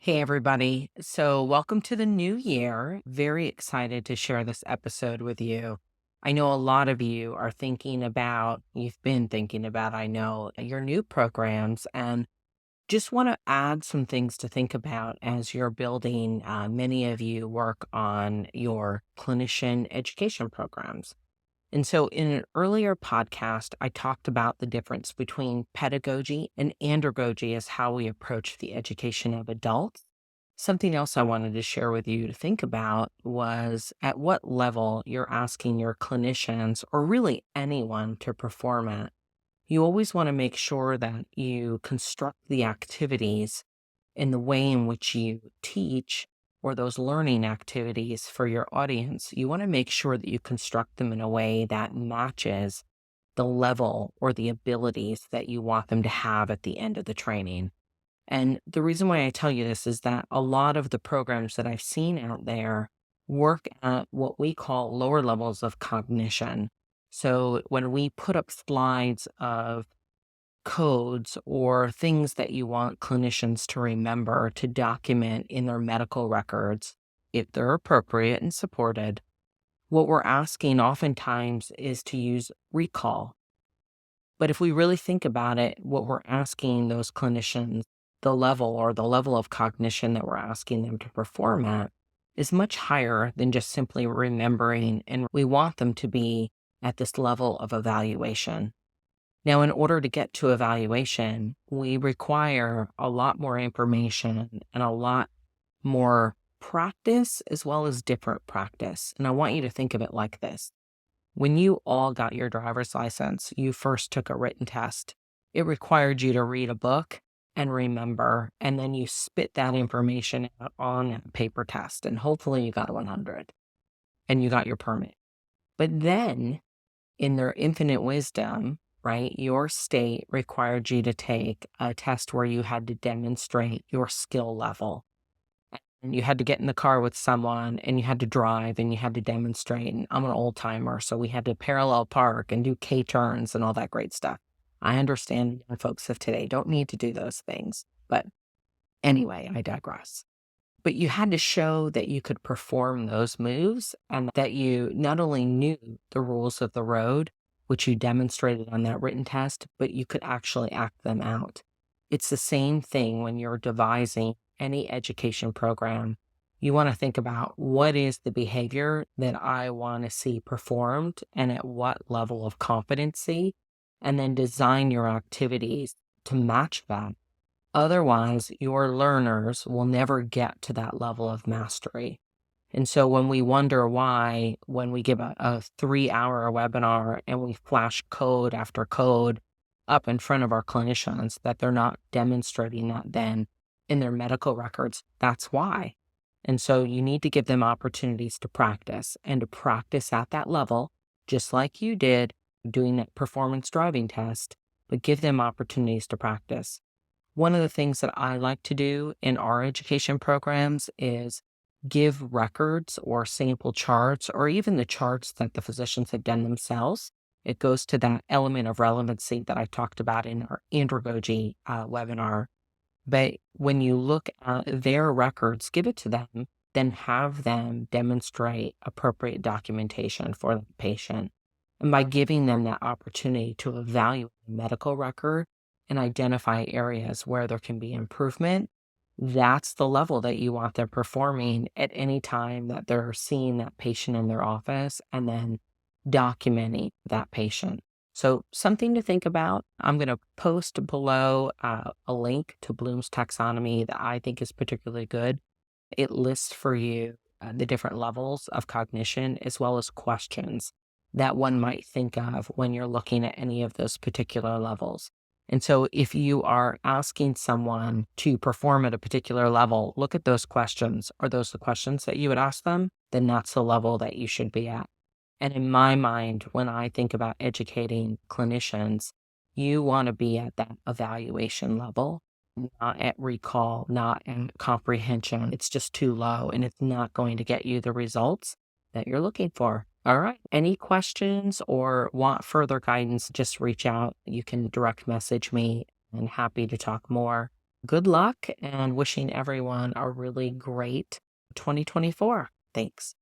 Hey, everybody. So, welcome to the new year. Very excited to share this episode with you. I know a lot of you are you've been thinking about, I know, your new programs, and just want to add some things to think about as you're building. Many of you work on your clinician education programs. And so, in an earlier podcast, I talked about the difference between pedagogy and andragogy as how we approach the education of adults. Something else I wanted to share with you to think about was at what level you're asking your clinicians or really anyone to perform at. You always want to make sure that you construct the activities in the way in which you teach or those learning activities for your audience. You want to make sure that you construct them in a way that matches the level or the abilities that you want them to have at the end of the training. And the reason why I tell you this is that a lot of the programs that I've seen out there work at what we call lower levels of cognition. So when we put up slides of codes or things that you want clinicians to remember to document in their medical records, if they're appropriate and supported, what we're asking oftentimes is to use recall. But if we really think about it, what we're asking those clinicians, the level of cognition that we're asking them to perform at is much higher than just simply remembering. And we want them to be at this level of evaluation. Now, in order to get to evaluation, we require a lot more information and a lot more practice as well as different practice. And I want you to think of it like this. When you all got your driver's license, you first took a written test. It required you to read a book and remember, and then you spit that information out on a paper test, and hopefully you got a 100 and you got your permit. But then, in their infinite wisdom, right, your state required you to take a test where you had to demonstrate your skill level. And you had to get in the car with someone and you had to drive and you had to demonstrate. And I'm an old timer, so we had to parallel park and do K turns and all that great stuff. I understand young folks of today don't need to do those things. But anyway, I digress. But you had to show that you could perform those moves and that you not only knew the rules of the road, which you demonstrated on that written test, but you could actually act them out. It's the same thing when you're devising any education program. You want to think about what is the behavior that I want to see performed and at what level of competency, and then design your activities to match that. Otherwise, your learners will never get to that level of mastery. And so when we wonder why, when we give a 3-hour webinar and we flash code after code up in front of our clinicians, that they're not demonstrating that then in their medical records, that's why. And so you need to give them opportunities to practice and to practice at that level, just like you did doing that performance driving test, but give them opportunities to practice. One of the things that I like to do in our education programs is give records or sample charts, or even the charts that the physicians have done themselves. It goes to that element of relevancy that I talked about in our andragogy webinar. But when you look at their records, give it to them, then have them demonstrate appropriate documentation for the patient. And by giving them that opportunity to evaluate the medical record and identify areas where there can be improvement, that's the level that you want them performing at any time that they're seeing that patient in their office and then documenting that patient. So something to think about. I'm going to post below a link to Bloom's taxonomy that I think is particularly good. It lists for you the different levels of cognition as well as questions that one might think of when you're looking at any of those particular levels. And so if you are asking someone to perform at a particular level, look at those questions. Are those the questions that you would ask them? Then that's the level that you should be at. And in my mind, when I think about educating clinicians, you want to be at that evaluation level, not at recall, not at comprehension. It's just too low and it's not going to get you the results that you're looking for. All right. Any questions or want further guidance, just reach out. You can direct message me and happy to talk more. Good luck and wishing everyone a really great 2024. Thanks.